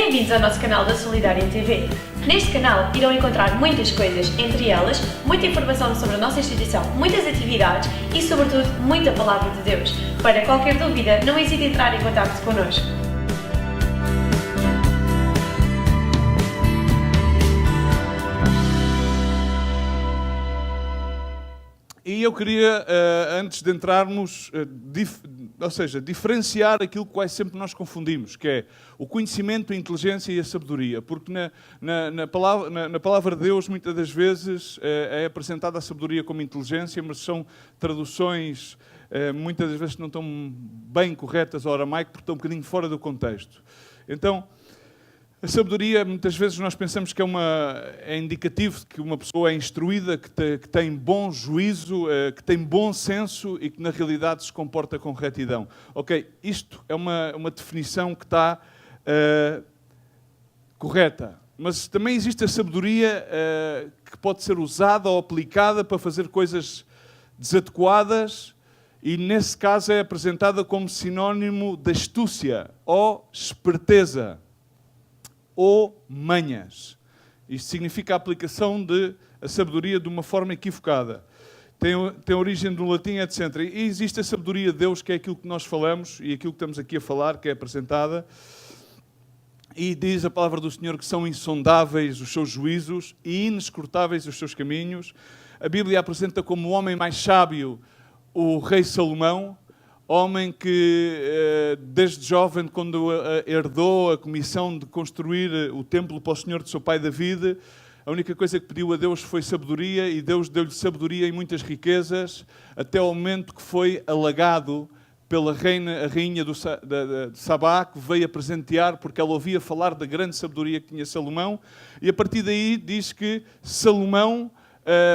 Bem-vindos ao nosso canal da Solidária TV. Neste canal irão encontrar muitas coisas, entre elas, muita informação sobre a nossa instituição, muitas atividades e, sobretudo, muita Palavra de Deus. Para qualquer dúvida, não hesite em entrar em contacto connosco. E eu queria, antes de entrarmos, diferenciar aquilo que quase sempre nós confundimos, que é o conhecimento, a inteligência e a sabedoria. Porque na palavra de Deus, muitas das vezes, é apresentada a sabedoria como inteligência, mas são traduções, muitas das vezes, que não estão bem corretas ao aramaico, porque estão um bocadinho fora do contexto. Então, a sabedoria, muitas vezes nós pensamos que é indicativo de que uma pessoa é instruída, que tem bom juízo, que tem bom senso e que na realidade se comporta com retidão. Ok, isto é uma definição que está correta, mas também existe a sabedoria que pode ser usada ou aplicada para fazer coisas desadequadas e nesse caso é apresentada como sinónimo de astúcia ou esperteza. Ou manhas. Isto significa a aplicação da sabedoria de uma forma equivocada. Tem origem do latim, etc. E existe a sabedoria de Deus, que é aquilo que nós falamos e aquilo que estamos aqui a falar, que é apresentada. E diz a palavra do Senhor que são insondáveis os seus juízos e inescrutáveis os seus caminhos. A Bíblia apresenta como o homem mais sábio o rei Salomão, homem que, desde jovem, quando herdou a comissão de construir o templo para o Senhor de seu pai David, a única coisa que pediu a Deus foi sabedoria, e Deus deu-lhe sabedoria e muitas riquezas, até ao momento que foi halagado pela a rainha de Sabá, que veio a presentear, porque ela ouvia falar da grande sabedoria que tinha Salomão, e a partir daí diz que Salomão,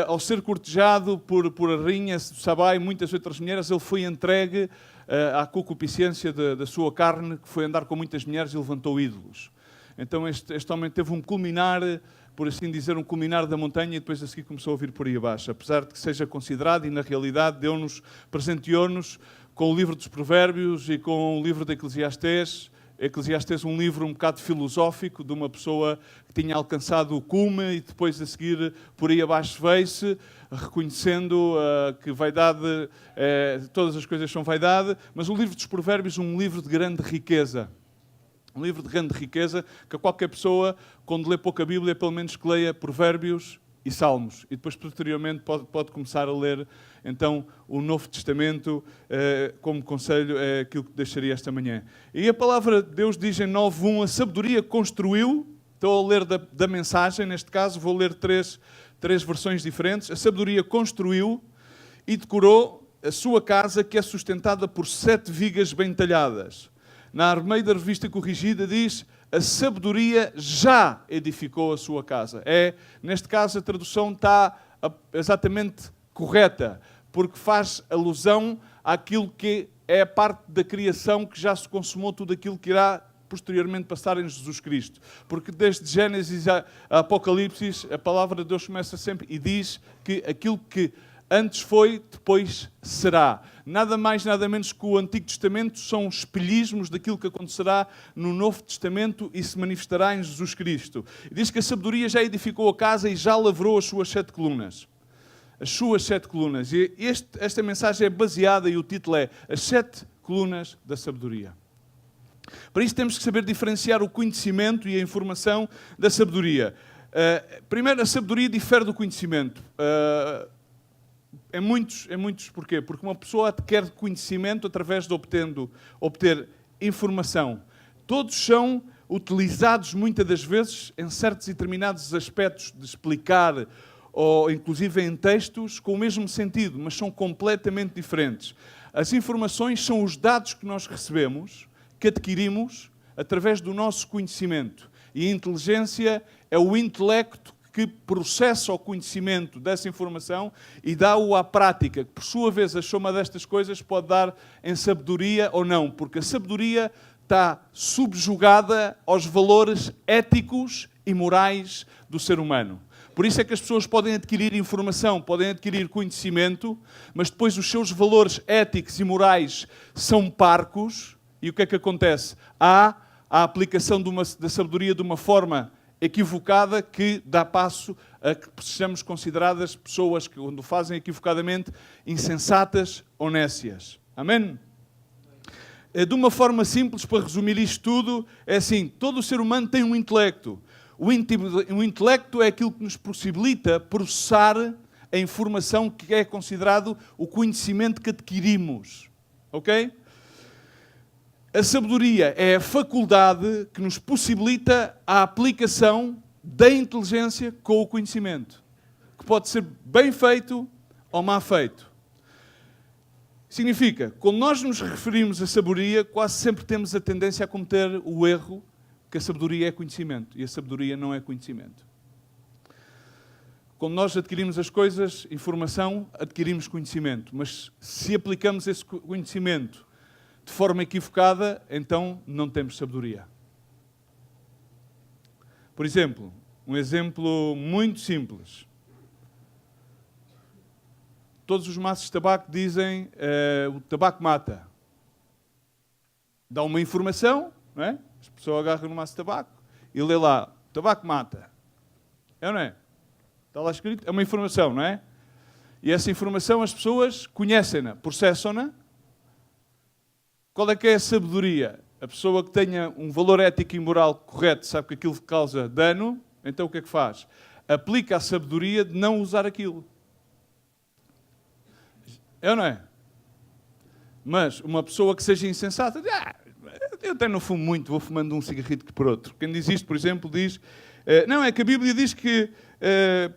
ao ser cortejado por a rainha de Sabá e muitas outras mulheres, ele foi entregue à concupiscência da sua carne, que foi andar com muitas mulheres e levantou ídolos. Então este homem teve um culminar, por assim dizer, um culminar da montanha e depois a seguir começou a vir por aí abaixo. Apesar de que seja considerado e na realidade presenteou-nos com o livro dos Provérbios e com o livro de Eclesiastés, um livro um bocado filosófico de uma pessoa que tinha alcançado o cume e depois a seguir por aí abaixo veio-se, reconhecendo que vaidade, todas as coisas são vaidade, mas o livro dos Provérbios é um livro de grande riqueza. Um livro de grande riqueza que qualquer pessoa, quando lê pouca Bíblia, pelo menos que leia Provérbios e Salmos. E depois, posteriormente, pode começar a ler, então, o Novo Testamento, como conselho, é aquilo que deixaria esta manhã. E a palavra de Deus diz em 9:1, a sabedoria construiu, estou a ler da mensagem, neste caso, vou ler três versões diferentes. A sabedoria construiu e decorou a sua casa, que é sustentada por 7 vigas bem talhadas. Na Almeida Revista Corrigida diz: a sabedoria já edificou a sua casa. Neste caso, a tradução está exatamente correta, porque faz alusão àquilo que é a parte da criação que já se consumou, tudo aquilo que irá posteriormente passar em Jesus Cristo. Porque desde Gênesis a Apocalipse, a palavra de Deus começa sempre e diz que aquilo que antes foi, depois será. Nada mais, nada menos que o Antigo Testamento são espelhismos daquilo que acontecerá no Novo Testamento e se manifestará em Jesus Cristo. Diz que a sabedoria já edificou a casa e já lavrou as suas 7 colunas. As suas 7 colunas. E esta mensagem é baseada, e o título é As 7 colunas da sabedoria. Para isso temos que saber diferenciar o conhecimento e a informação da sabedoria. Primeiro, a sabedoria difere do conhecimento. Em muitos, porquê? Porque uma pessoa adquire conhecimento através de obter informação. Todos são utilizados muitas das vezes em certos e determinados aspectos de explicar, ou inclusive em textos com o mesmo sentido, mas são completamente diferentes. As informações são os dados que nós recebemos, que adquirimos através do nosso conhecimento. E a inteligência é o intelecto que processa o conhecimento dessa informação e dá-o à prática, que por sua vez a soma destas coisas pode dar em sabedoria ou não, porque a sabedoria está subjugada aos valores éticos e morais do ser humano. Por isso é que as pessoas podem adquirir informação, podem adquirir conhecimento, mas depois os seus valores éticos e morais são parcos, e o que é que acontece? Há à aplicação da sabedoria de uma forma equivocada que dá passo a que sejamos consideradas pessoas que, quando fazem equivocadamente, insensatas ou nécias. Amém? De uma forma simples, para resumir isto tudo, é assim, todo o ser humano tem um intelecto. O intelecto é aquilo que nos possibilita processar a informação que é considerado o conhecimento que adquirimos. Ok? A sabedoria é a faculdade que nos possibilita a aplicação da inteligência com o conhecimento, que pode ser bem feito ou mal feito. Significa, quando nós nos referimos à sabedoria, quase sempre temos a tendência a cometer o erro que a sabedoria é conhecimento, e a sabedoria não é conhecimento. Quando nós adquirimos as coisas, informação, adquirimos conhecimento, mas se aplicamos esse conhecimento de forma equivocada, então não temos sabedoria. Por exemplo, um exemplo muito simples. Todos os maços de tabaco dizem o tabaco mata. Dá uma informação, não é? A pessoa agarra no maço de tabaco e lê lá, tabaco mata. É ou não é? Está lá escrito, é uma informação, não é? E essa informação as pessoas conhecem-na, processam-na. Qual é que é a sabedoria? A pessoa que tenha um valor ético e moral correto, sabe que aquilo causa dano, então o que é que faz? Aplica a sabedoria de não usar aquilo. É ou não é? Mas uma pessoa que seja insensata, eu até não fumo muito, vou fumando um cigarrito por outro. Quem diz isto, por exemplo, diz... não, é que a Bíblia diz que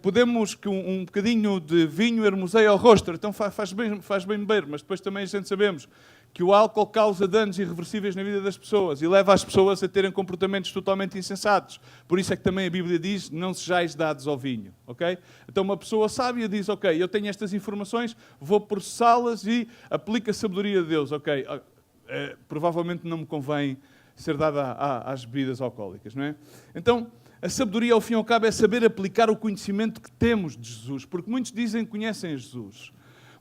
podemos que um bocadinho de vinho hermoseia ao rosto, então faz bem beber, mas depois também a gente sabemos que o álcool causa danos irreversíveis na vida das pessoas e leva as pessoas a terem comportamentos totalmente insensatos. Por isso é que também a Bíblia diz, não sejais dados ao vinho, ok? Então uma pessoa sábia diz, ok, eu tenho estas informações, vou processá-las e aplico a sabedoria de Deus, ok? Provavelmente não me convém ser dada às bebidas alcoólicas, não é? Então, a sabedoria, ao fim e ao cabo, é saber aplicar o conhecimento que temos de Jesus, porque muitos dizem que conhecem Jesus.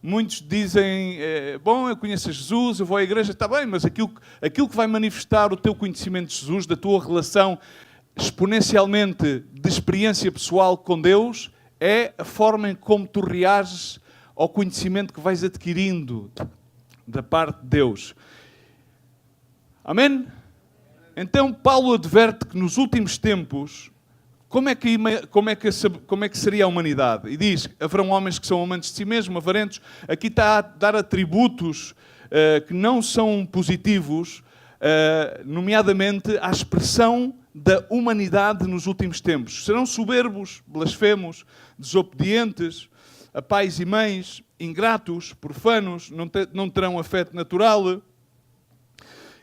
Muitos dizem, bom, eu conheço Jesus, eu vou à igreja, está bem, mas aquilo que vai manifestar o teu conhecimento de Jesus, da tua relação exponencialmente de experiência pessoal com Deus, é a forma em como tu reages ao conhecimento que vais adquirindo da parte de Deus. Amém? Então, Paulo adverte que nos últimos tempos, como é que seria a humanidade? E diz, haverão homens que são amantes de si mesmos, avarentos. Aqui está a dar atributos que não são positivos, nomeadamente à expressão da humanidade nos últimos tempos. Serão soberbos, blasfemos, desobedientes, a pais e mães, ingratos, profanos, não terão afeto natural,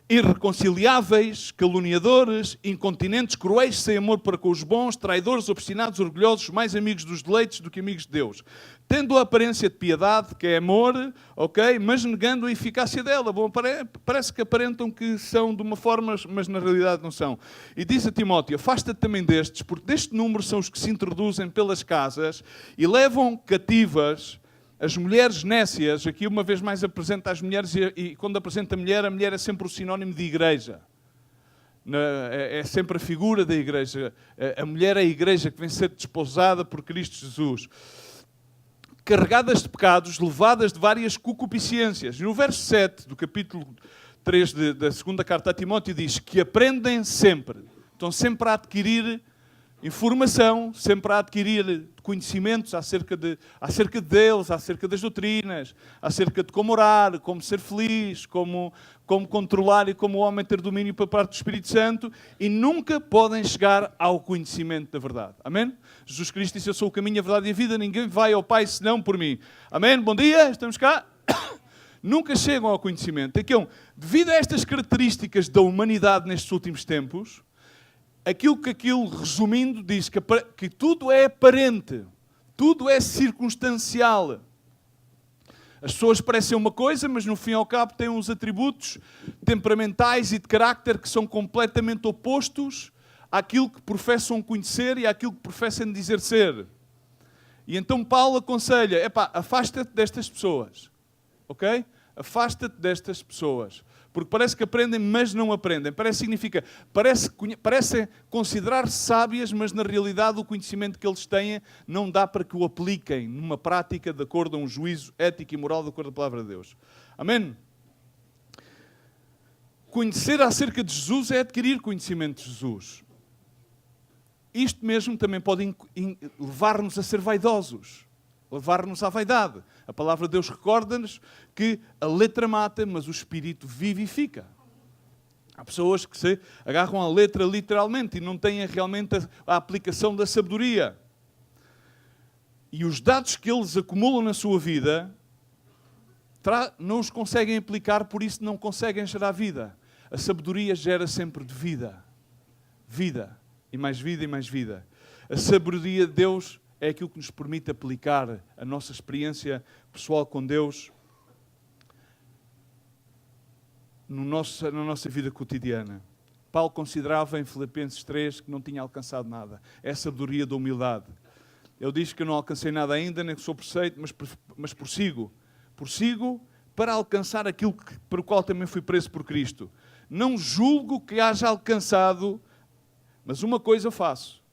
irreconciliáveis, caluniadores, incontinentes, cruéis, sem amor para com os bons, traidores, obstinados, orgulhosos, mais amigos dos deleites do que amigos de Deus. Tendo a aparência de piedade, que é amor, ok, mas negando a eficácia dela. Bom, parece que aparentam que são de uma forma, mas na realidade não são. E diz a Timóteo, afasta-te também destes, porque deste número são os que se introduzem pelas casas e levam cativas as mulheres nécias. Aqui uma vez mais apresenta as mulheres e quando apresenta a mulher é sempre o sinónimo de igreja. É sempre a figura da igreja. A mulher é a igreja que vem ser desposada por Cristo Jesus. Carregadas de pecados, levadas de várias concupiscências. E no verso 7 do capítulo 3 da segunda carta a Timóteo diz que aprendem sempre. Estão sempre a adquirir informação, sempre a adquirir conhecimentos acerca de Deus, acerca das doutrinas, acerca de como orar, como ser feliz, como controlar e como o homem ter domínio para parte do Espírito Santo, e nunca podem chegar ao conhecimento da verdade. Amém? Jesus Cristo disse, eu sou o caminho, a verdade e a vida, ninguém vai ao Pai senão por mim. Amém? Bom dia, estamos cá. Nunca chegam ao conhecimento. Então, devido a estas características da humanidade nestes últimos tempos, aquilo, resumindo, diz que tudo é aparente, tudo é circunstancial. As pessoas parecem uma coisa, mas no fim e ao cabo têm uns atributos temperamentais e de carácter que são completamente opostos àquilo que professam conhecer e àquilo que professam dizer ser. E então Paulo aconselha, afasta-te destas pessoas, ok? Afasta-te destas pessoas. Porque parece que aprendem, mas não aprendem. Parecem considerar-se sábias, mas na realidade o conhecimento que eles têm não dá para que o apliquem numa prática de acordo a um juízo ético e moral de acordo com a palavra de Deus. Amém? Conhecer acerca de Jesus é adquirir conhecimento de Jesus. Isto mesmo também pode levar-nos a ser vaidosos, levar-nos à vaidade. A palavra de Deus recorda-nos que a letra mata, mas o Espírito vivifica. Há pessoas que se agarram à letra literalmente e não têm realmente a aplicação da sabedoria. E os dados que eles acumulam na sua vida não os conseguem aplicar, por isso não conseguem gerar vida. A sabedoria gera sempre de vida. Vida. E mais vida e mais vida. A sabedoria de Deus é aquilo que nos permite aplicar a nossa experiência pessoal com Deus na nossa vida cotidiana. Paulo considerava em Filipenses 3 que não tinha alcançado nada. É a sabedoria da humildade. Ele diz que eu não alcancei nada ainda, nem que sou perfeito, mas prossigo. Prossigo para alcançar aquilo para o qual também fui preso por Cristo. Não julgo que haja alcançado, mas uma coisa faço.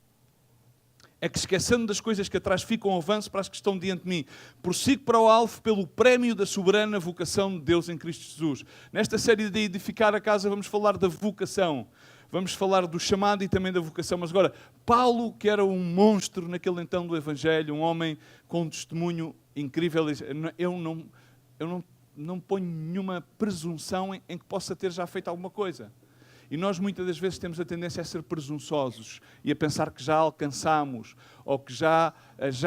É que esquecendo das coisas que atrás ficam, avanço para as que estão diante de mim. Prossigo para o alvo pelo prémio da soberana vocação de Deus em Cristo Jesus. Nesta série de Edificar a Casa vamos falar da vocação. Vamos falar do chamado e também da vocação. Mas agora, Paulo, que era um monstro naquele então do Evangelho, um homem com um testemunho incrível, eu não ponho nenhuma presunção em que possa ter já feito alguma coisa. E nós muitas das vezes temos a tendência a ser presunçosos e a pensar que já alcançamos ou que já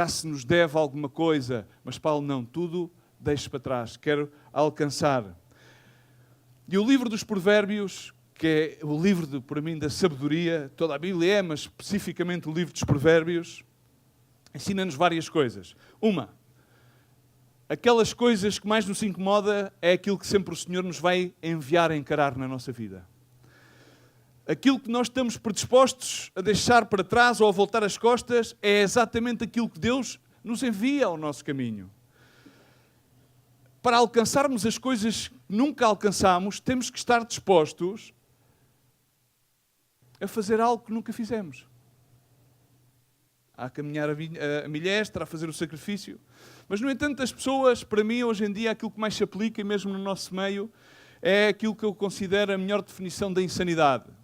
se nos deve alguma coisa. Mas Paulo não, tudo deixo para trás, quero alcançar. E o livro dos Provérbios, que é o livro, para mim, da sabedoria, toda a Bíblia é, mas especificamente o livro dos Provérbios, ensina-nos várias coisas. Uma, aquelas coisas que mais nos incomoda é aquilo que sempre o Senhor nos vai enviar a encarar na nossa vida. Aquilo que nós estamos predispostos a deixar para trás ou a voltar as costas é exatamente aquilo que Deus nos envia ao nosso caminho. Para alcançarmos as coisas que nunca alcançamos, temos que estar dispostos a fazer algo que nunca fizemos. A caminhar a milhestra, a fazer o sacrifício. Mas, no entanto, as pessoas, para mim, hoje em dia, aquilo que mais se aplica, e mesmo no nosso meio, é aquilo que eu considero a melhor definição da insanidade.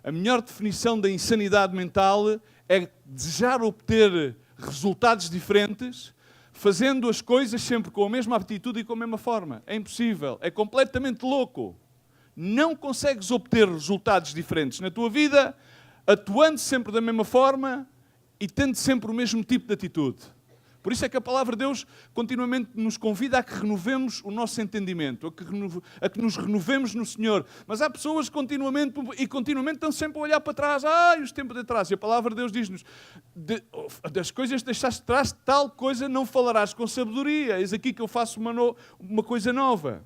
A melhor definição da insanidade mental é desejar obter resultados diferentes, fazendo as coisas sempre com a mesma aptitude e com a mesma forma. É impossível, é completamente louco. Não consegues obter resultados diferentes na tua vida, atuando sempre da mesma forma e tendo sempre o mesmo tipo de atitude. Por isso é que a palavra de Deus continuamente nos convida a que renovemos o nosso entendimento, a que nos renovemos no Senhor. Mas há pessoas que continuamente estão sempre a olhar para trás. Os tempos de atrás. E a palavra de Deus diz-nos, das coisas que deixaste de trás, tal coisa não falarás com sabedoria. Eis aqui que eu faço uma coisa nova.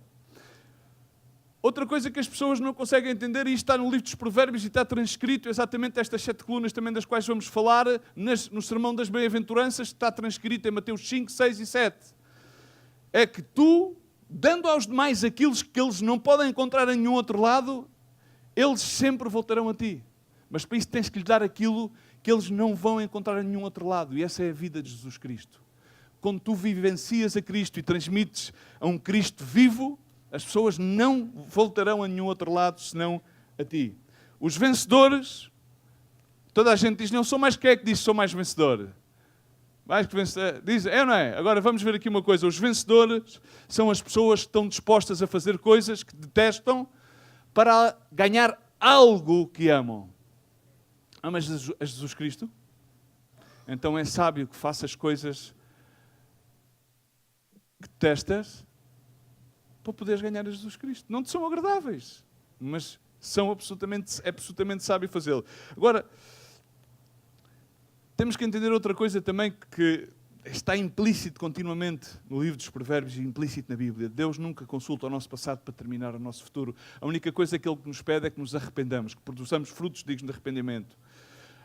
Outra coisa que as pessoas não conseguem entender, e isto está no livro dos Provérbios e está transcrito exatamente estas 7 colunas também das quais vamos falar, no Sermão das Bem-aventuranças, que está transcrito em Mateus 5, 6 e 7. É que tu, dando aos demais aquilo que eles não podem encontrar em nenhum outro lado, eles sempre voltarão a ti. Mas para isso tens que lhes dar aquilo que eles não vão encontrar em nenhum outro lado. E essa é a vida de Jesus Cristo. Quando tu vivencias a Cristo e transmites a um Cristo vivo, as pessoas não voltarão a nenhum outro lado senão a ti. Os vencedores, toda a gente diz, não sou mais quem é que diz sou mais vencedor? Mais que vencedor. Diz, é ou não é? Agora vamos ver aqui uma coisa. Os vencedores são as pessoas que estão dispostas a fazer coisas que detestam para ganhar algo que amam. Amas a Jesus Cristo? Então é sábio que faças coisas que detestas para poderes ganhar a Jesus Cristo. Não te são agradáveis, mas é absolutamente sábio fazê-lo. Agora, temos que entender outra coisa também que está implícito continuamente no livro dos Provérbios e implícito na Bíblia. Deus nunca consulta o nosso passado para determinar o nosso futuro. A única coisa que Ele nos pede é que nos arrependamos, que produzamos frutos dignos de arrependimento.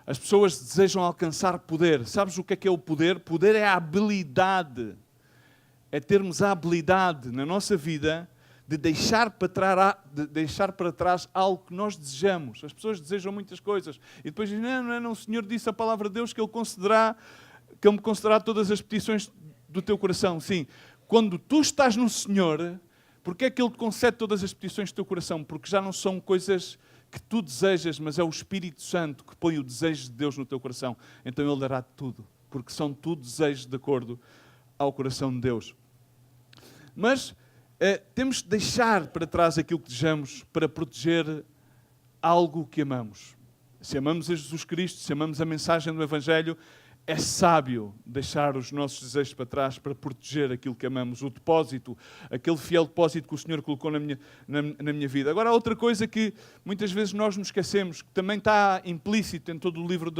As pessoas desejam alcançar poder. Sabes o que é o poder? Poder é a habilidade. É termos a habilidade na nossa vida de deixar para trás algo que nós desejamos. As pessoas desejam muitas coisas e depois dizem, não, o Senhor disse a palavra de Deus que Ele me concederá todas as petições do teu coração. Sim, quando tu estás no Senhor, porque é que Ele te concede todas as petições do teu coração? Porque já não são coisas que tu desejas, mas é o Espírito Santo que põe o desejo de Deus no teu coração. Então Ele dará tudo, porque são tudo desejos de acordo ao coração de Deus. Mas temos de deixar para trás aquilo que desejamos para proteger algo que amamos. Se amamos a Jesus Cristo, se amamos a mensagem do Evangelho, é sábio deixar os nossos desejos para trás para proteger aquilo que amamos, o depósito, aquele fiel depósito que o Senhor colocou na minha vida. Agora, há outra coisa que muitas vezes nós nos esquecemos, que também está implícito em todo o livro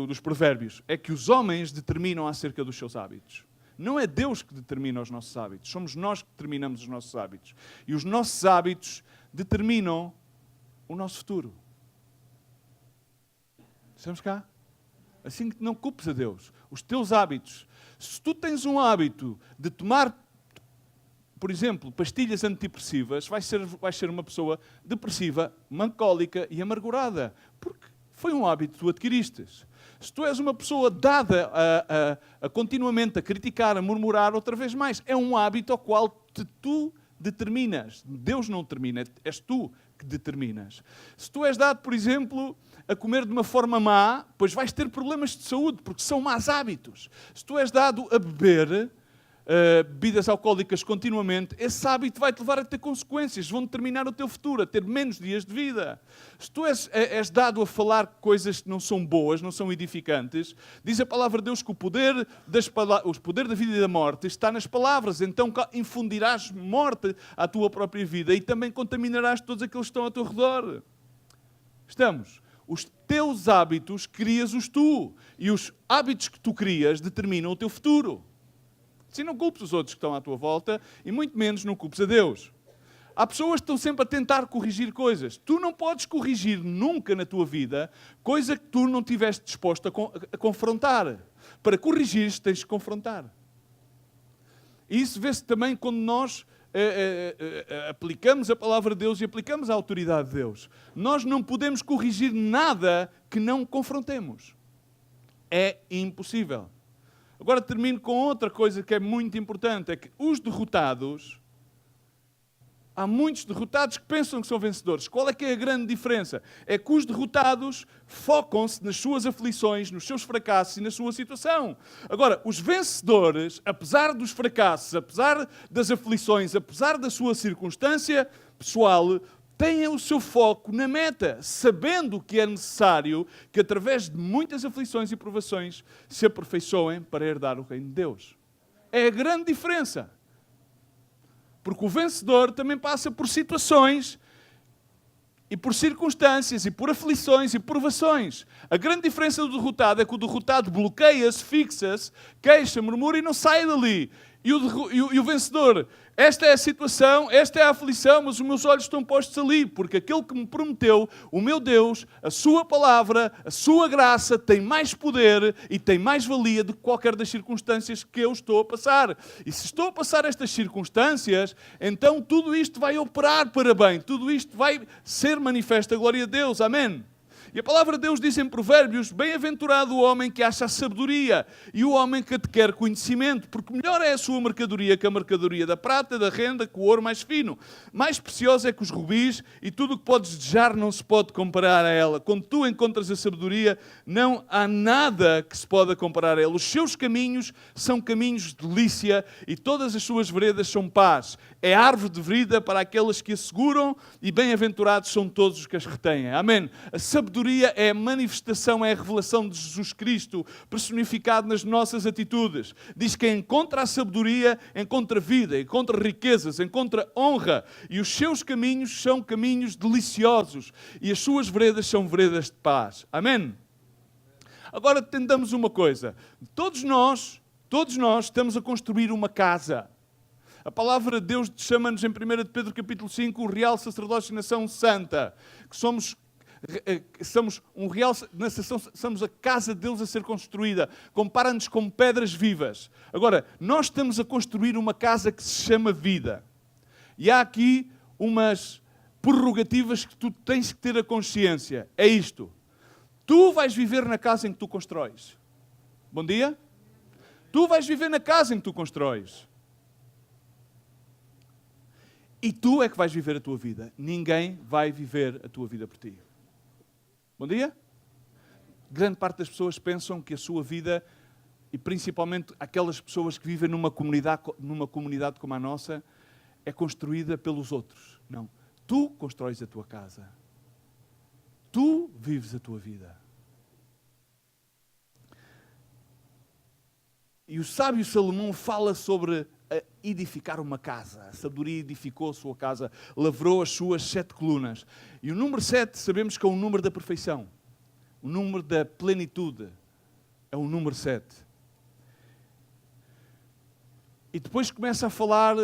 dos Provérbios, é que os homens determinam acerca dos seus hábitos. Não é Deus que determina os nossos hábitos, somos nós que determinamos os nossos hábitos. E os nossos hábitos determinam o nosso futuro. Estamos cá? Assim que não culpes a Deus. Os teus hábitos. Se tu tens um hábito de tomar, por exemplo, pastilhas antidepressivas, vais ser uma pessoa depressiva, melancólica e amargurada. Porque foi um hábito que tu adquiriste. Se tu és uma pessoa dada a continuamente a criticar, a murmurar, outra vez mais, é um hábito ao qual tu determinas. Deus não determina, és tu que determinas. Se tu és dado, por exemplo, a comer de uma forma má, pois vais ter problemas de saúde, porque são maus hábitos. Se tu és dado a beber bebidas alcoólicas continuamente, esse hábito vai-te levar a ter consequências, vão determinar o teu futuro, a ter menos dias de vida. Se tu és dado a falar coisas que não são boas, não são edificantes, diz a palavra de Deus que o poder da vida e da morte está nas palavras, então infundirás morte à tua própria vida e também contaminarás todos aqueles que estão ao teu redor. Estamos? Os teus hábitos crias-os tu, e os hábitos que tu crias determinam o teu futuro. Se não culpes os outros que estão à tua volta, e muito menos não culpes a Deus. Há pessoas que estão sempre a tentar corrigir coisas. Tu não podes corrigir nunca na tua vida coisa que tu não estiveste disposto a confrontar. Para corrigir, tens de confrontar. E isso vê-se também quando nós aplicamos a palavra de Deus e aplicamos a autoridade de Deus. Nós não podemos corrigir nada que não confrontemos. É impossível. Agora termino com outra coisa que é muito importante, é que os derrotados, há muitos derrotados que pensam que são vencedores. Qual é que é a grande diferença? É que os derrotados focam-se nas suas aflições, nos seus fracassos e na sua situação. Agora, os vencedores, apesar dos fracassos, apesar das aflições, apesar da sua circunstância pessoal, têm o seu foco na meta, sabendo que é necessário que, através de muitas aflições e provações, se aperfeiçoem para herdar o reino de Deus. É a grande diferença. Porque o vencedor também passa por situações e por circunstâncias e por aflições e provações. A grande diferença do derrotado é que o derrotado bloqueia-se, fixa-se, queixa, murmura e não sai dali. E o vencedor, esta é a situação, esta é a aflição, mas os meus olhos estão postos ali, porque aquele que me prometeu, o meu Deus, a sua palavra, a sua graça, tem mais poder e tem mais valia do que qualquer das circunstâncias que eu estou a passar. E se estou a passar estas circunstâncias, então tudo isto vai operar para bem, tudo isto vai ser manifesta a glória de Deus. Amém? E a palavra de Deus diz em Provérbios, bem-aventurado o homem que acha a sabedoria e o homem que adquire conhecimento, porque melhor é a sua mercadoria que a mercadoria da prata, da renda, que o ouro mais fino. Mais preciosa é que os rubis e tudo o que podes desejar não se pode comparar a ela. Quando tu encontras a sabedoria, não há nada que se possa comparar a ela. Os seus caminhos são caminhos de delícia e todas as suas veredas são paz. É árvore de vida para aqueles que a seguram e bem-aventurados são todos os que as retêm. Amém? A sabedoria é a manifestação, é a revelação de Jesus Cristo personificado nas nossas atitudes. Diz que encontra a sabedoria, encontra vida, encontra riquezas, encontra honra. E os seus caminhos são caminhos deliciosos. E as suas veredas são veredas de paz. Amém? Agora entendamos uma coisa. Todos nós estamos a construir uma casa. A palavra de Deus chama-nos em 1 Pedro capítulo 5 o real sacerdócio e nação santa. Que somos um real nação, somos a casa de Deus a ser construída. Compara-nos com pedras vivas. Agora, nós estamos a construir uma casa que se chama vida. E há aqui umas prerrogativas que tu tens que ter a consciência. É isto. Tu vais viver na casa em que tu constróis. Bom dia? Tu vais viver na casa em que tu constróis. E tu é que vais viver a tua vida. Ninguém vai viver a tua vida por ti. Bom dia? Grande parte das pessoas pensam que a sua vida, e principalmente aquelas pessoas que vivem numa comunidade como a nossa, é construída pelos outros. Não. Tu constróis a tua casa. Tu vives a tua vida. E o sábio Salomão fala sobre edificar uma casa. A sabedoria edificou a sua casa, lavrou as suas 7 colunas. E o número 7 sabemos que é o número da perfeição. O número da plenitude. É o número 7. E depois começa a falar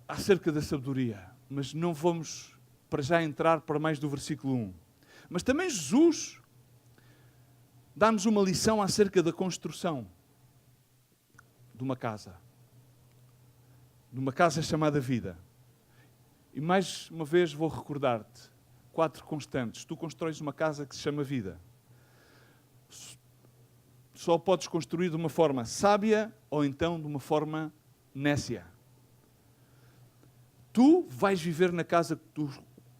acerca da sabedoria. Mas não vamos para já entrar para mais do versículo 1. Mas também Jesus dá-nos uma lição acerca da construção de uma casa. De uma casa chamada vida. E mais uma vez vou recordar-te 4 constantes. Tu constróis uma casa que se chama vida. Só podes construir de uma forma sábia ou então de uma forma nécia. Tu vais viver na casa que tu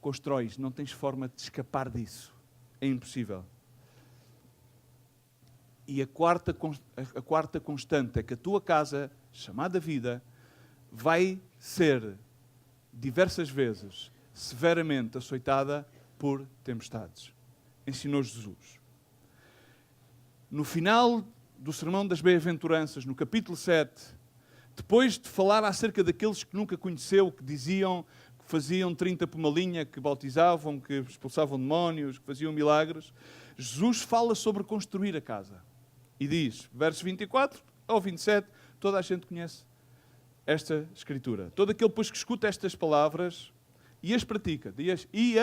constróis. Não tens forma de escapar disso. É impossível. E a quarta constante é que a tua casa, chamada vida, vai ser diversas vezes severamente açoitada por tempestades. Ensinou Jesus. No final do Sermão das Bem-aventuranças, no capítulo 7, depois de falar acerca daqueles que nunca conheceu, que diziam que faziam 30 por uma linha, que bautizavam, que expulsavam demónios, que faziam milagres, Jesus fala sobre construir a casa. E diz, versos 24 ao 27, toda a gente conhece esta escritura. Todo aquele pois que escuta estas palavras e as pratica, e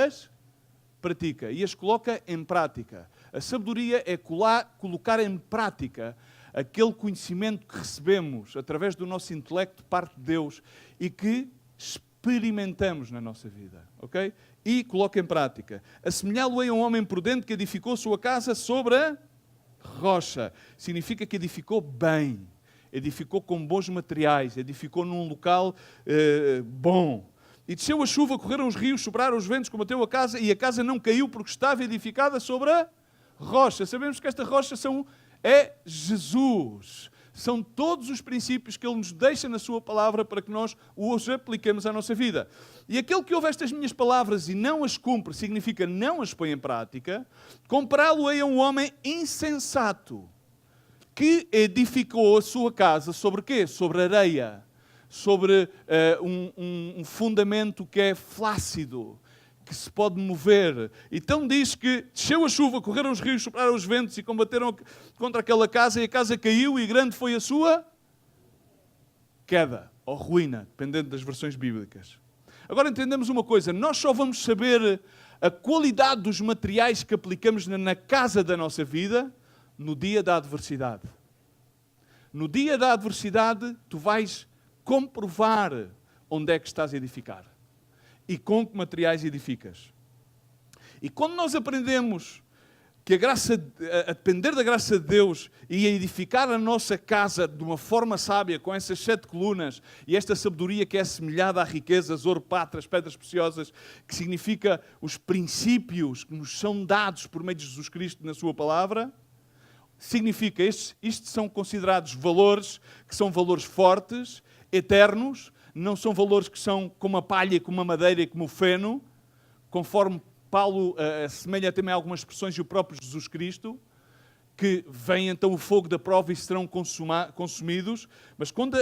as coloca em prática. A sabedoria é colocar em prática aquele conhecimento que recebemos através do nosso intelecto, parte de Deus, e que experimentamos na nossa vida. Ok? E coloca em prática. Assemelhá-lo-ei a um homem prudente que edificou sua casa sobre a rocha. Significa que edificou bem. Edificou com bons materiais. Edificou num local bom. E desceu a chuva, correram os rios, sopraram os ventos, combateu a casa, e a casa não caiu porque estava edificada sobre a rocha. Sabemos que esta rocha é Jesus. São todos os princípios que Ele nos deixa na Sua palavra para que nós os apliquemos à nossa vida. E aquele que ouve estas minhas palavras e não as cumpre, significa não as põe em prática, compará-lo-ei a um homem insensato que edificou a sua casa sobre quê? Sobre areia. Sobre um fundamento que é flácido, que se pode mover. Então diz que desceu a chuva, correram os rios, sopraram os ventos e combateram contra aquela casa, e a casa caiu e grande foi a sua queda, ou ruína, dependendo das versões bíblicas. Agora entendemos uma coisa, nós só vamos saber a qualidade dos materiais que aplicamos na casa da nossa vida no dia da adversidade. No dia da adversidade, tu vais comprovar onde é que estás a edificar e com que materiais edificas. E quando nós aprendemos que a depender da graça de Deus e a edificar a nossa casa de uma forma sábia, com essas 7 colunas e esta sabedoria que é assemelhada a riquezas, ouro, patras, pedras preciosas, que significa os princípios que nos são dados por meio de Jesus Cristo na sua palavra, significa, isto são considerados valores, que são valores fortes, eternos, não são valores que são como a palha, como a madeira e como o feno, conforme Paulo assemelha também algumas expressões e o próprio Jesus Cristo, que vem então o fogo da prova e serão consumidos, mas quando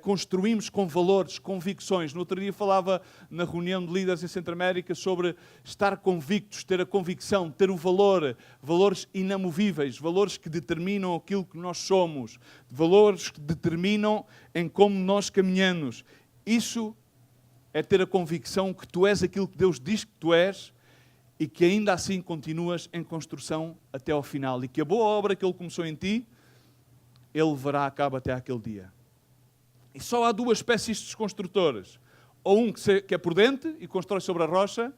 construímos com valores, convicções, no outro dia falava na reunião de líderes em Centro América sobre estar convictos, ter a convicção, ter o valor, valores inamovíveis, valores que determinam aquilo que nós somos, valores que determinam em como nós caminhamos. Isso é ter a convicção que tu és aquilo que Deus diz que tu és e que ainda assim continuas em construção até ao final. E que a boa obra que Ele começou em ti, Ele levará a cabo até aquele dia. E só há 2 espécies de construtores. Ou um que é prudente e constrói sobre a rocha,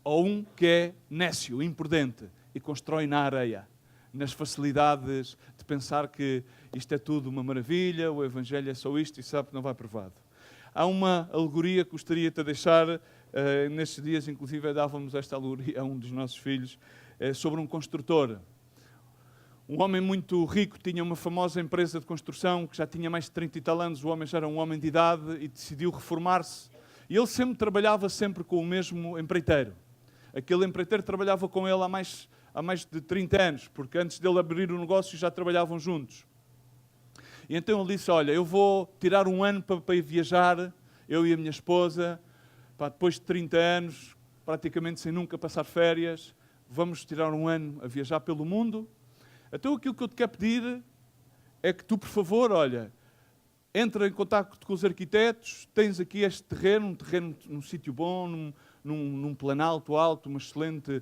ou um que é nécio, imprudente e constrói na areia, nas facilidades de pensar que isto é tudo uma maravilha, o Evangelho é só isto e sabe que não vai provado. Há uma alegoria que gostaria-te a deixar, nestes dias inclusive dávamos esta alegoria a um dos nossos filhos, sobre um construtor. Um homem muito rico tinha uma famosa empresa de construção que já tinha mais de 30 e tal anos, o homem já era um homem de idade e decidiu reformar-se. E ele sempre trabalhava com o mesmo empreiteiro. Aquele empreiteiro trabalhava com ele há mais de 30 anos, porque antes dele abrir o negócio já trabalhavam juntos. E então ele disse, olha, eu vou tirar um ano para ir viajar, eu e a minha esposa, depois de 30 anos, praticamente sem nunca passar férias, vamos tirar um ano a viajar pelo mundo. Então aquilo que eu te quero pedir é que tu, por favor, olha, entra em contato com os arquitetos, tens aqui este terreno, um terreno num sítio bom, num planalto alto, uma excelente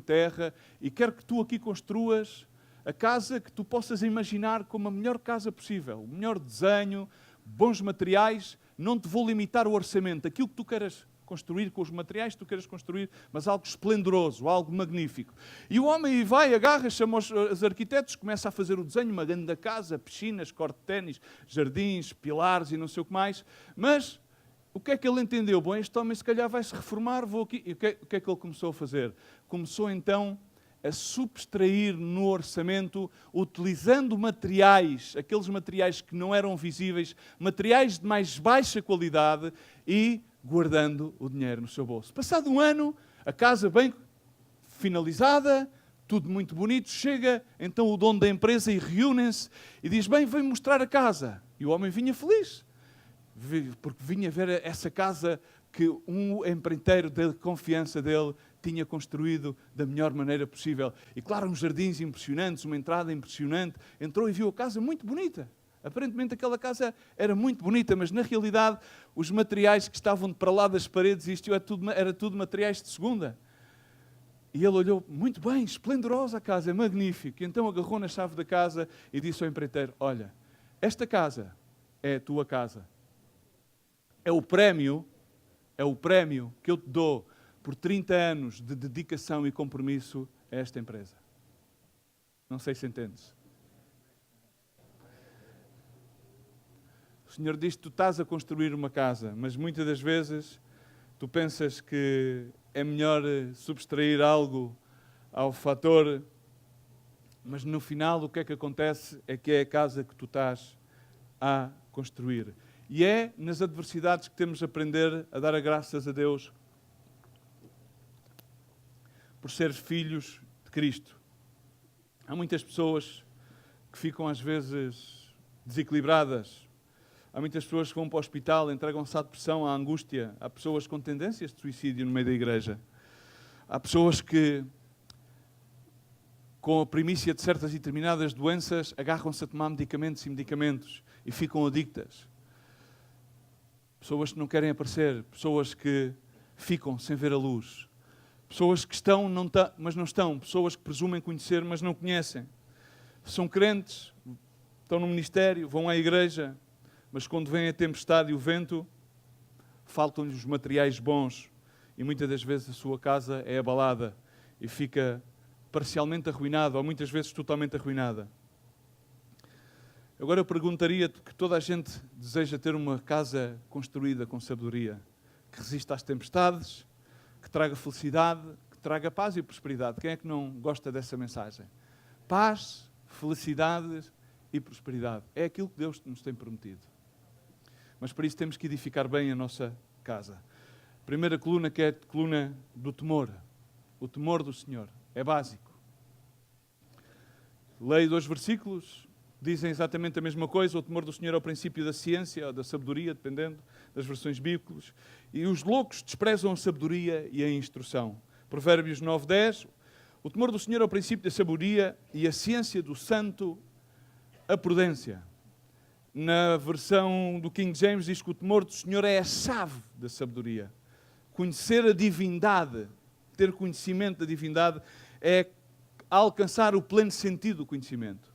terra, e quero que tu aqui construas a casa que tu possas imaginar como a melhor casa possível, o melhor desenho, bons materiais, não te vou limitar o orçamento, aquilo que tu queiras construir com os materiais que tu queiras construir, mas algo esplendoroso, algo magnífico. E o homem vai, agarra, chama os arquitetos, começa a fazer o desenho, uma grande casa, piscinas, corte de ténis, jardins, pilares e não sei o que mais. Mas o que é que ele entendeu? Bom, este homem se calhar vai se reformar, vou aqui. E o que é que ele começou a fazer? Começou então a subtrair no orçamento, utilizando materiais, aqueles materiais que não eram visíveis, materiais de mais baixa qualidade e guardando o dinheiro no seu bolso. Passado um ano, a casa bem finalizada, tudo muito bonito, chega então o dono da empresa e reúnem-se e diz, bem, vem mostrar a casa. E o homem vinha feliz, porque vinha ver essa casa que um empreiteiro de confiança dele tinha construído da melhor maneira possível. E claro, uns jardins impressionantes, uma entrada impressionante. Entrou e viu a casa muito bonita. Aparentemente aquela casa era muito bonita, mas na realidade os materiais que estavam para lá das paredes, isto era tudo materiais de segunda. E ele olhou, muito bem, esplendorosa a casa, é magnífico. E então agarrou na chave da casa e disse ao empreiteiro, olha, esta casa é a tua casa. É o prémio que eu te dou por 30 anos de dedicação e compromisso a esta empresa. Não sei se entendes. O Senhor diz que tu estás a construir uma casa, mas muitas das vezes tu pensas que é melhor subtrair algo ao fator, mas no final o que é que acontece é que é a casa que tu estás a construir. E é nas adversidades que temos de aprender a dar graças a Deus por ser filhos de Cristo. Há muitas pessoas que ficam às vezes desequilibradas. Há muitas pessoas que vão para o hospital, entregam-se à depressão, à angústia. Há pessoas com tendências de suicídio no meio da igreja. Há pessoas que, com a primícia de certas e determinadas doenças, agarram-se a tomar medicamentos e ficam adictas. Pessoas que não querem aparecer, pessoas que ficam sem ver a luz. Pessoas que estão, mas não estão. Pessoas que presumem conhecer, mas não conhecem. São crentes, estão no ministério, vão à igreja, mas quando vem a tempestade e o vento, faltam-lhes os materiais bons e muitas das vezes a sua casa é abalada e fica parcialmente arruinada ou muitas vezes totalmente arruinada. Agora eu perguntaria-te que toda a gente deseja ter uma casa construída com sabedoria, que resista às tempestades, que traga felicidade, que traga paz e prosperidade. Quem é que não gosta dessa mensagem? Paz, felicidade e prosperidade. É aquilo que Deus nos tem prometido. Mas para isso temos que edificar bem a nossa casa. A primeira coluna, que é a coluna do temor. O temor do Senhor. É básico. Leio 2 versículos, dizem exatamente a mesma coisa. O temor do Senhor é o princípio da ciência, ou da sabedoria, dependendo das versões bíblicas. E os loucos desprezam a sabedoria e a instrução. Provérbios 9:10. O temor do Senhor é o princípio da sabedoria e a ciência do santo, a prudência. Na versão do King James diz que o temor do Senhor é a chave da sabedoria. Conhecer a divindade, ter conhecimento da divindade, é alcançar o pleno sentido do conhecimento.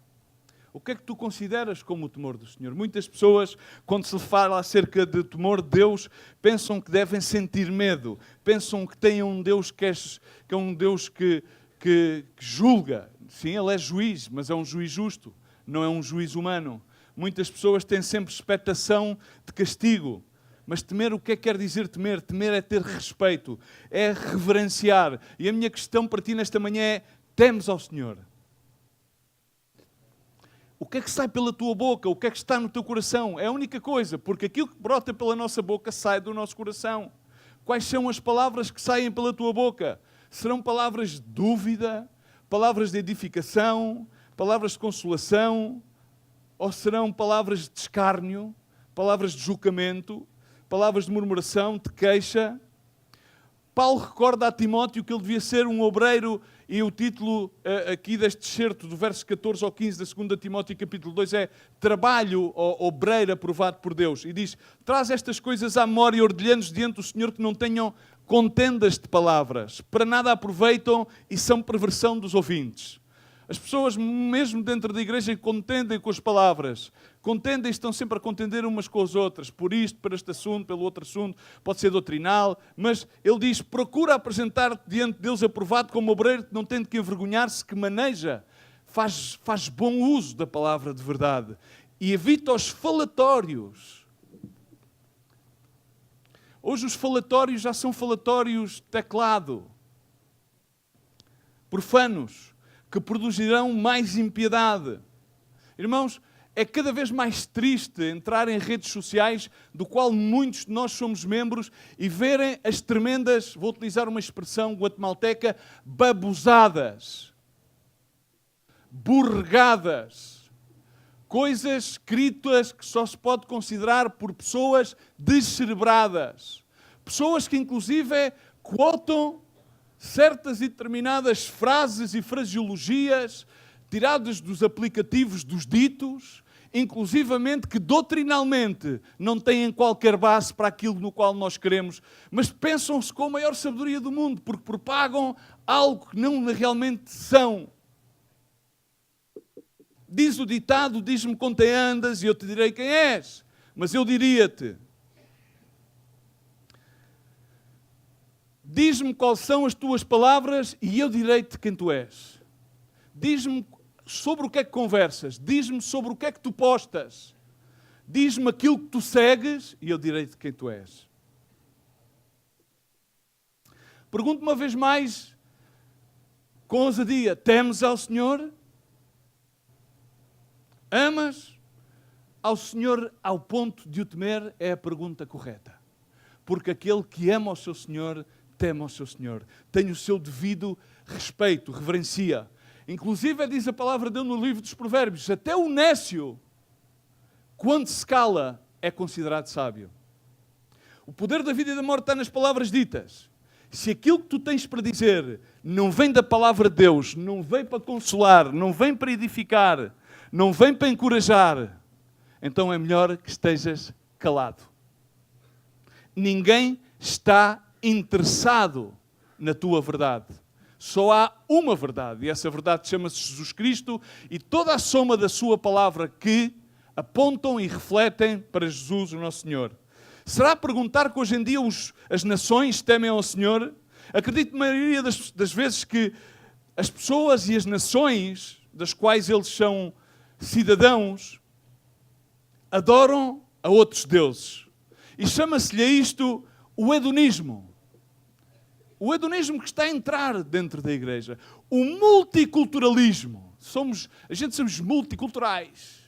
O que é que tu consideras como o temor do Senhor? Muitas pessoas, quando se fala acerca de temor de Deus, pensam que devem sentir medo. Pensam que têm um Deus que é um Deus que julga. Sim, Ele é juiz, mas é um juiz justo. Não é um juiz humano. Muitas pessoas têm sempre expectação de castigo. Mas temer, o que é que quer dizer temer? Temer é ter respeito, é reverenciar. E a minha questão para ti nesta manhã é: temes ao Senhor? O que é que sai pela tua boca? O que é que está no teu coração? É a única coisa, porque aquilo que brota pela nossa boca sai do nosso coração. Quais são as palavras que saem pela tua boca? Serão palavras de dúvida, palavras de edificação, palavras de consolação, ou serão palavras de escárnio, palavras de julgamento, palavras de murmuração, de queixa? Paulo recorda a Timóteo que ele devia ser um obreiro, e o título aqui deste excerto, do verso 14 ao 15 da 2 Timóteo capítulo 2, é trabalho ou obreiro aprovado por Deus. E diz: traz estas coisas à memória, ordelhando-nos diante do Senhor que não tenham contendas de palavras, para nada aproveitam e são perversão dos ouvintes. As pessoas, mesmo dentro da igreja, contendem com as palavras. Contendem, estão sempre a contender umas com as outras. Por isto, por este assunto, pelo outro assunto. Pode ser doutrinal. Mas ele diz: procura apresentar-te diante de Deus aprovado como obreiro, não tendo que envergonhar-se, que maneja. Faz bom uso da palavra de verdade. E evita os falatórios. Hoje os falatórios já são falatórios de teclado. Profanos. Que produzirão mais impiedade. Irmãos, é cada vez mais triste entrar em redes sociais, do qual muitos de nós somos membros, e verem as tremendas, vou utilizar uma expressão guatemalteca, babosadas, borregadas, coisas escritas que só se pode considerar por pessoas descerebradas, pessoas que inclusive quotam certas e determinadas frases e fraseologias tiradas dos aplicativos dos ditos, inclusivamente que doutrinalmente não têm qualquer base para aquilo no qual nós queremos, mas pensam-se com a maior sabedoria do mundo, porque propagam algo que não realmente são. Diz o ditado: diz-me com quem andas e eu te direi quem és. Mas eu diria-te: diz-me quais são as tuas palavras e eu direi-te quem tu és. Diz-me sobre o que é que conversas. Diz-me sobre o que é que tu postas. Diz-me aquilo que tu segues e eu direi-te quem tu és. Pergunto uma vez mais, com ousadia: temes ao Senhor? Amas ao Senhor ao ponto de o temer? É a pergunta correta. Porque aquele que ama ao seu Senhor teme ao seu Senhor, tem o seu devido respeito, reverencia. Inclusive, diz a palavra de Deus no livro dos Provérbios: até o nécio, quando se cala, é considerado sábio. O poder da vida e da morte está nas palavras ditas. Se aquilo que tu tens para dizer não vem da palavra de Deus, não vem para consolar, não vem para edificar, não vem para encorajar, então é melhor que estejas calado. Ninguém está interessado na tua verdade. Só há uma verdade, e essa verdade chama-se Jesus Cristo, e toda a soma da sua palavra que apontam e refletem para Jesus, o nosso Senhor. Será perguntar que hoje em dia as nações temem ao Senhor? Acredito que a maioria das vezes que as pessoas e as nações das quais eles são cidadãos adoram a outros deuses. E chama-se-lhe a isto o hedonismo. O hedonismo que está a entrar dentro da igreja. O multiculturalismo. A gente somos multiculturais.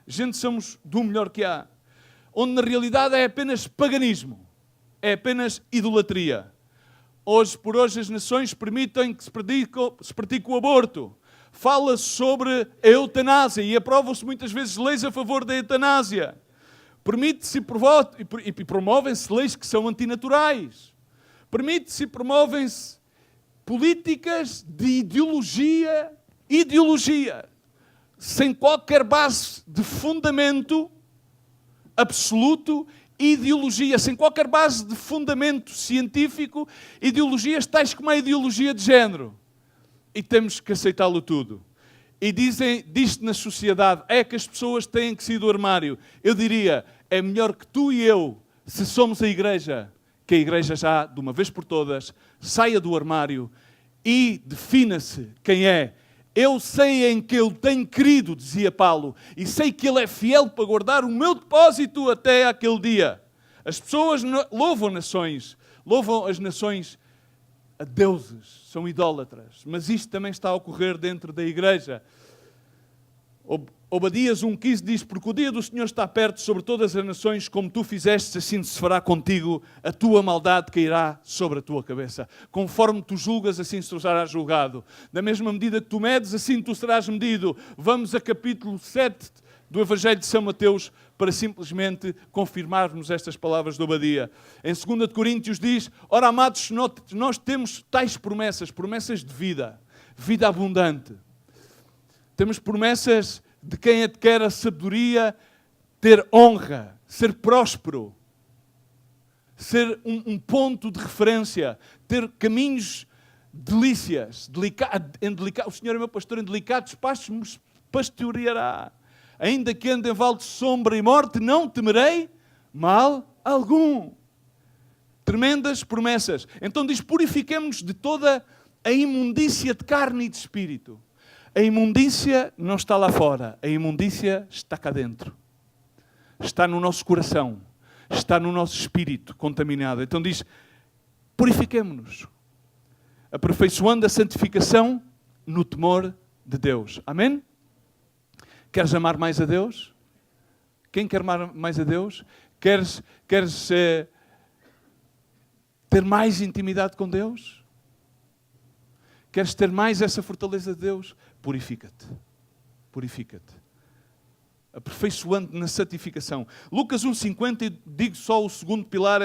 A gente somos do melhor que há. Onde na realidade é apenas paganismo. É apenas idolatria. Hoje por hoje as nações permitem que se pratique o aborto. Fala-se sobre a eutanásia e aprovam-se muitas vezes leis a favor da eutanásia. Permite-se e promovem-se leis que são antinaturais. Permite-se e promovem-se políticas de ideologia, sem qualquer base de fundamento absoluto, ideologia, sem qualquer base de fundamento científico, ideologias tais como a ideologia de género. E temos que aceitá-lo tudo. e diz-te na sociedade, é que as pessoas têm que sair do armário. Eu diria, é melhor que tu e eu, se somos a igreja, que a igreja já, de uma vez por todas, saia do armário e defina-se quem é. Eu sei em que eu tenho querido, dizia Paulo, e sei que Ele é fiel para guardar o meu depósito até aquele dia. As pessoas louvam as nações a deuses, são idólatras, mas isto também está a ocorrer dentro da igreja. Obadias 1,15 diz, porque o dia do Senhor está perto sobre todas as nações, como tu fizeste, assim se fará contigo, a tua maldade cairá sobre a tua cabeça. Conforme tu julgas, assim serás julgado. Da mesma medida que tu medes, assim tu serás medido. Vamos a capítulo 7 do Evangelho de São Mateus, para simplesmente confirmarmos estas palavras de Obadia. Em 2 Coríntios diz, ora amados, nós temos tais promessas, promessas de vida, vida abundante. Temos promessas de quem adquire a sabedoria, ter honra, ser próspero, ser um ponto de referência, ter caminhos delícias, o Senhor é meu pastor, em delicados pastos me pastoreará. Ainda que ande em vale de sombra e morte, não temerei mal algum. Tremendas promessas. Então diz, purifiquemo-nos de toda a imundícia de carne e de espírito. A imundícia não está lá fora, a imundícia está cá dentro. Está no nosso coração, está no nosso espírito contaminado. Então diz, purifiquemo-nos, aperfeiçoando a santificação no temor de Deus. Amém? Queres amar mais a Deus? Quem quer amar mais a Deus? Queres ter mais intimidade com Deus? Queres ter mais essa fortaleza de Deus? Purifica-te. Purifica-te. Aperfeiçoando na santificação. Lucas 1,50, digo só o segundo pilar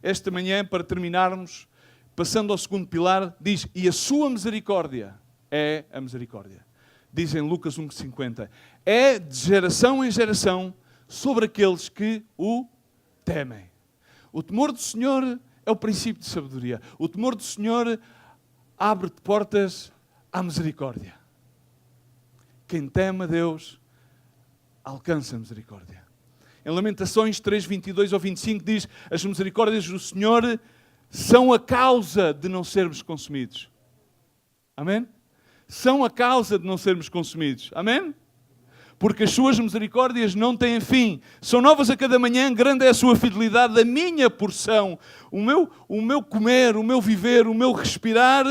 esta manhã para terminarmos. Passando ao segundo pilar, diz, e a sua misericórdia é a misericórdia. Diz em Lucas 1,50, é de geração em geração sobre aqueles que o temem. O temor do Senhor é o princípio de sabedoria. O temor do Senhor abre-te portas à misericórdia. Quem teme a Deus alcança a misericórdia. Em Lamentações 3, 22 ao 25 diz, as misericórdias do Senhor são a causa de não sermos consumidos. Amém? São a causa de não sermos consumidos. Amém? Porque as suas misericórdias não têm fim. São novas a cada manhã, grande é a sua fidelidade, a minha porção. O meu comer, o meu viver, o meu respirar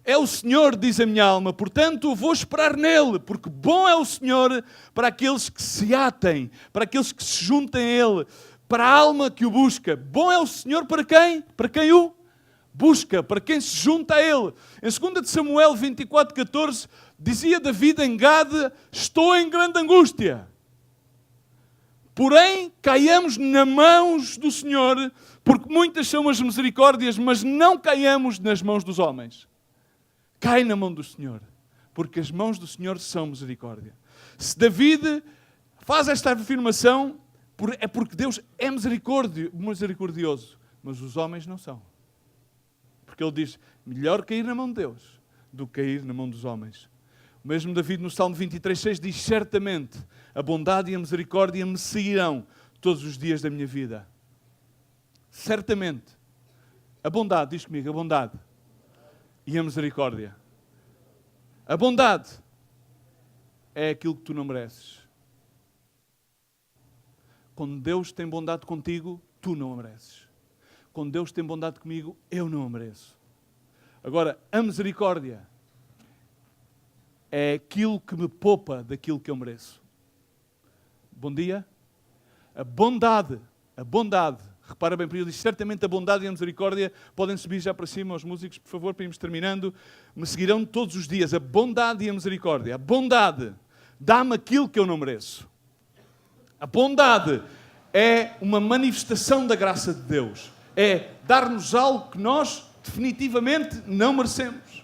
é o Senhor, diz a minha alma. Portanto, vou esperar nele, porque bom é o Senhor para aqueles que se atem, para aqueles que se juntem a Ele, para a alma que o busca. Bom é o Senhor para quem? Para quem o busca, para quem se junta a Ele. Em 2 de Samuel 24:14, dizia David em Gade, estou em grande angústia. Porém, caiamos nas mãos do Senhor, porque muitas são as misericórdias, mas não caiamos nas mãos dos homens. Cai na mão do Senhor, porque as mãos do Senhor são misericórdia. Se David faz esta afirmação, é porque Deus é misericordioso, mas os homens não são. Porque ele diz, melhor cair na mão de Deus do que cair na mão dos homens. O mesmo David no Salmo 23:6 diz, certamente a bondade e a misericórdia me seguirão todos os dias da minha vida. Certamente. A bondade, diz comigo, a bondade e a misericórdia. A bondade é aquilo que tu não mereces. Quando Deus tem bondade contigo, tu não a mereces. Quando Deus tem bondade comigo, eu não a mereço. Agora, a misericórdia é aquilo que me poupa daquilo que eu mereço. Bom dia. A bondade, repara bem, para ele diz, certamente a bondade e a misericórdia, podem subir já para cima, os músicos, por favor, para irmos terminando, me seguirão todos os dias. A bondade e a misericórdia. A bondade dá-me aquilo que eu não mereço. A bondade é uma manifestação da graça de Deus. É dar-nos algo que nós definitivamente não merecemos.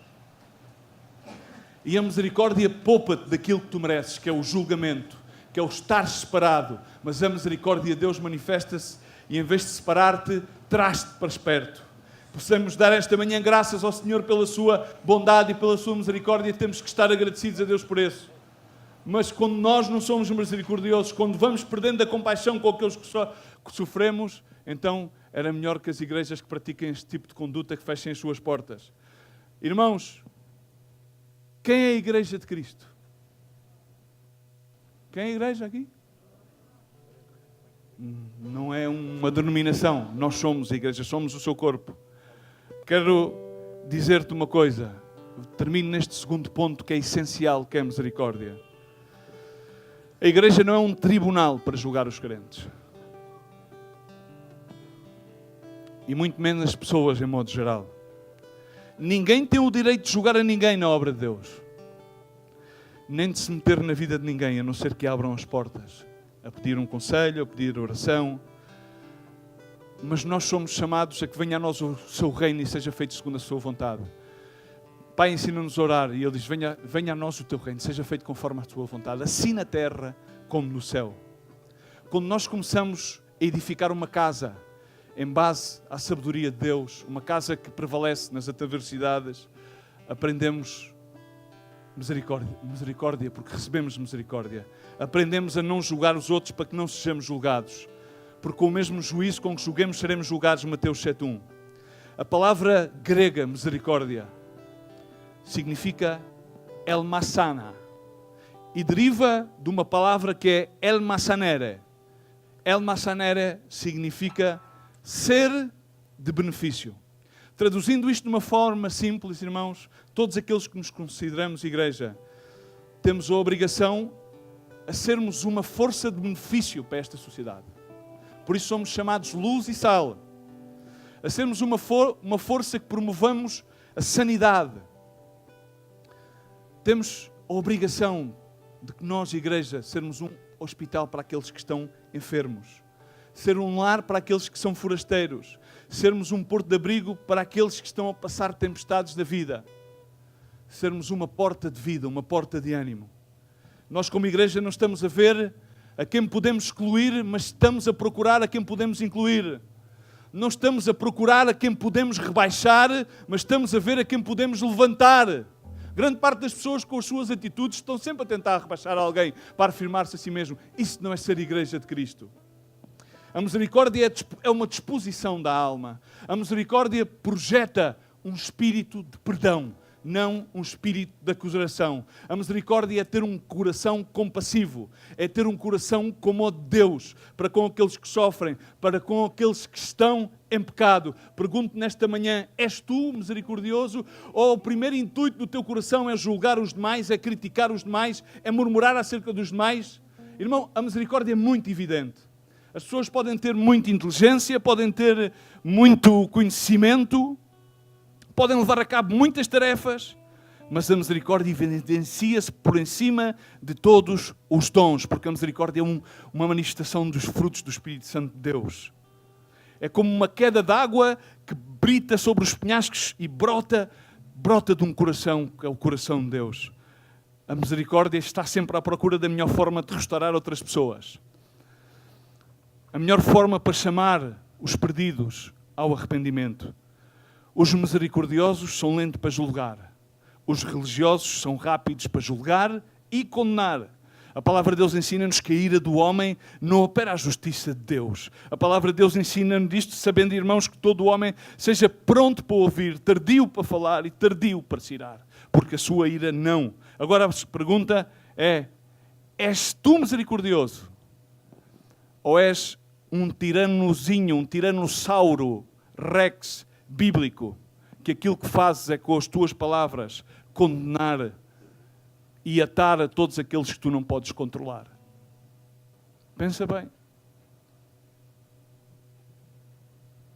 E a misericórdia poupa-te daquilo que tu mereces, que é o julgamento, que é o estar separado. Mas a misericórdia de Deus manifesta-se e em vez de separar-te, traz-te para perto. Possamos dar esta manhã graças ao Senhor pela sua bondade e pela sua misericórdia. Temos que estar agradecidos a Deus por isso. Mas quando nós não somos misericordiosos, quando vamos perdendo a compaixão com aqueles que sofremos, então era melhor que as igrejas que pratiquem este tipo de conduta que fechem as suas portas. Irmãos, quem é a igreja de Cristo? Quem é a igreja aqui? Não é uma denominação. Nós somos a igreja, somos o seu corpo. Quero dizer-te uma coisa. Termino neste segundo ponto que é essencial, que é a misericórdia. A igreja não é um tribunal para julgar os crentes. E muito menos as pessoas em modo geral. Ninguém tem o direito de julgar a ninguém na obra de Deus. Nem de se meter na vida de ninguém, a não ser que abram as portas. A pedir um conselho, a pedir oração. Mas nós somos chamados a que venha a nós o seu reino e seja feito segundo a sua vontade. Pai, ensina-nos a orar e Ele diz, venha a nós o teu reino, seja feito conforme a tua vontade, assim na terra como no céu. Quando nós começamos a edificar uma casa em base à sabedoria de Deus, uma casa que prevalece nas adversidades, aprendemos misericórdia, porque recebemos misericórdia. Aprendemos a não julgar os outros para que não sejamos julgados. Porque com o mesmo juízo com que julguemos seremos julgados, Mateus 7:1. A palavra grega, misericórdia, significa elmassana e deriva de uma palavra que é elmassanere. Elmassanere significa ser de benefício. Traduzindo isto de uma forma simples, irmãos, todos aqueles que nos consideramos igreja, temos a obrigação a sermos uma força de benefício para esta sociedade. Por isso somos chamados luz e sal. A sermos uma força que promovamos a sanidade. Temos a obrigação de que nós, igreja, sermos um hospital para aqueles que estão enfermos. Ser um lar para aqueles que são forasteiros. Sermos um porto de abrigo para aqueles que estão a passar tempestades da vida. Sermos uma porta de vida, uma porta de ânimo. Nós como igreja não estamos a ver a quem podemos excluir, mas estamos a procurar a quem podemos incluir. Não estamos a procurar a quem podemos rebaixar, mas estamos a ver a quem podemos levantar. Grande parte das pessoas com as suas atitudes estão sempre a tentar rebaixar alguém para afirmar-se a si mesmo. Isso não é ser igreja de Cristo. A misericórdia é uma disposição da alma. A misericórdia projeta um espírito de perdão, não um espírito de acusação. A misericórdia é ter um coração compassivo, é ter um coração como o de Deus, para com aqueles que sofrem, para com aqueles que estão em pecado. Pergunto nesta manhã, és tu misericordioso? Ou o primeiro intuito do teu coração é julgar os demais, é criticar os demais, é murmurar acerca dos demais? Irmão, a misericórdia é muito evidente. As pessoas podem ter muita inteligência, podem ter muito conhecimento, podem levar a cabo muitas tarefas, mas a misericórdia evidencia-se por em cima de todos os dons, porque a misericórdia é uma manifestação dos frutos do Espírito Santo de Deus. É como uma queda d'água que brita sobre os penhascos e brota de um coração, que é o coração de Deus. A misericórdia está sempre à procura da melhor forma de restaurar outras pessoas. A melhor forma para chamar os perdidos ao arrependimento. Os misericordiosos são lentos para julgar. Os religiosos são rápidos para julgar e condenar. A palavra de Deus ensina-nos que a ira do homem não opera a justiça de Deus. A palavra de Deus ensina-nos isto, sabendo, irmãos, que todo homem seja pronto para ouvir, tardio para falar e tardio para se irar. Porque a sua ira não. Agora a pergunta é, és tu misericordioso? Ou és um tiranozinho, um tiranossauro rex bíblico, que aquilo que fazes é com as tuas palavras condenar e atar a todos aqueles que tu não podes controlar? Pensa bem.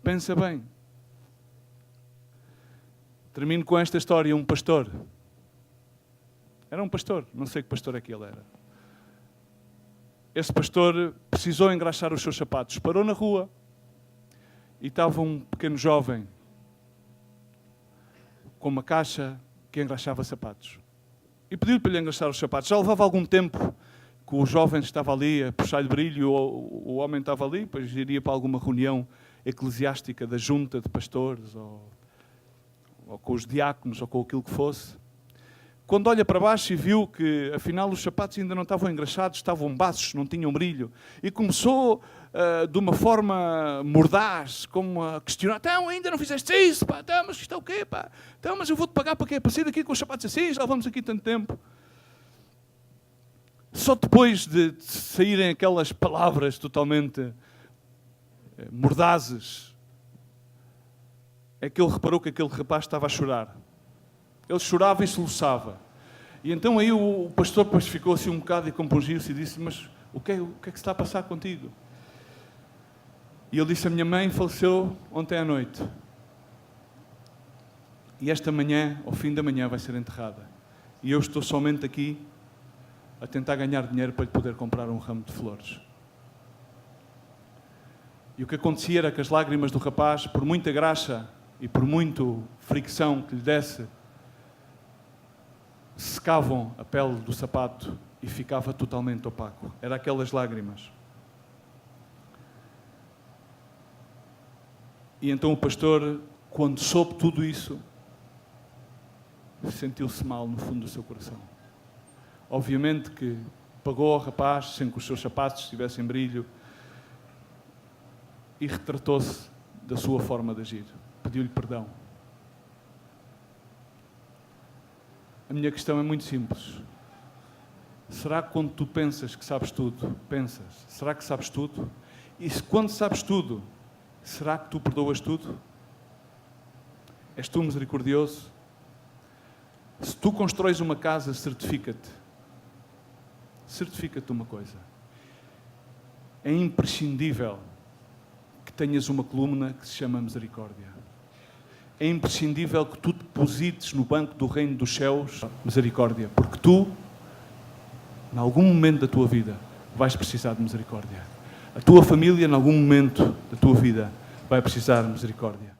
Pensa bem. Termino com esta história. Um pastor. Era um pastor. Não sei que pastor é que ele era. Esse pastor precisou engraxar os seus sapatos. Parou na rua e estava um pequeno jovem com uma caixa que engraxava sapatos. E pediu para lhe engraxar os sapatos. Já levava algum tempo que o jovem estava ali a puxar-lhe brilho, o homem estava ali, depois iria para alguma reunião eclesiástica da junta de pastores, ou com os diáconos, ou com aquilo que fosse. quando olha para baixo e viu que, afinal, os sapatos ainda não estavam engraxados, estavam baços, não tinham brilho, e começou, de uma forma mordaz, como a questionar: então, ainda não fizeste isso, pá, então, mas isto é o quê, pá? Então, mas eu vou-te pagar para quê? Para sair daqui com os sapatos assim, já vamos aqui tanto tempo. Só depois de saírem aquelas palavras totalmente mordazes, é que ele reparou que aquele rapaz estava a chorar. Ele chorava e soluçava. E então aí o pastor depois ficou assim um bocado e compungiu-se e disse: mas o que é que se está a passar contigo? E ele disse: a minha mãe faleceu ontem à noite. E esta manhã, ao fim da manhã, vai ser enterrada. E eu estou somente aqui a tentar ganhar dinheiro para lhe poder comprar um ramo de flores. E o que acontecia era que as lágrimas do rapaz, por muita graxa e por muito fricção que lhe desse, secavam a pele do sapato e ficava totalmente opaco. Era aquelas lágrimas. E então o pastor, quando soube tudo isso, sentiu-se mal no fundo do seu coração. Obviamente que pagou ao rapaz sem que os seus sapatos tivessem brilho e retratou-se da sua forma de agir. Pediu-lhe perdão. A minha questão é muito simples. Será que quando tu pensas que sabes tudo, será que sabes tudo? E quando sabes tudo, será que tu perdoas tudo? És tu misericordioso? Se tu constróis uma casa, certifica-te uma coisa. É imprescindível que tenhas uma coluna que se chama misericórdia. É imprescindível que tu deposites no banco do reino dos céus misericórdia, porque tu, em algum momento da tua vida, vais precisar de misericórdia. A tua família, em algum momento da tua vida, vai precisar de misericórdia.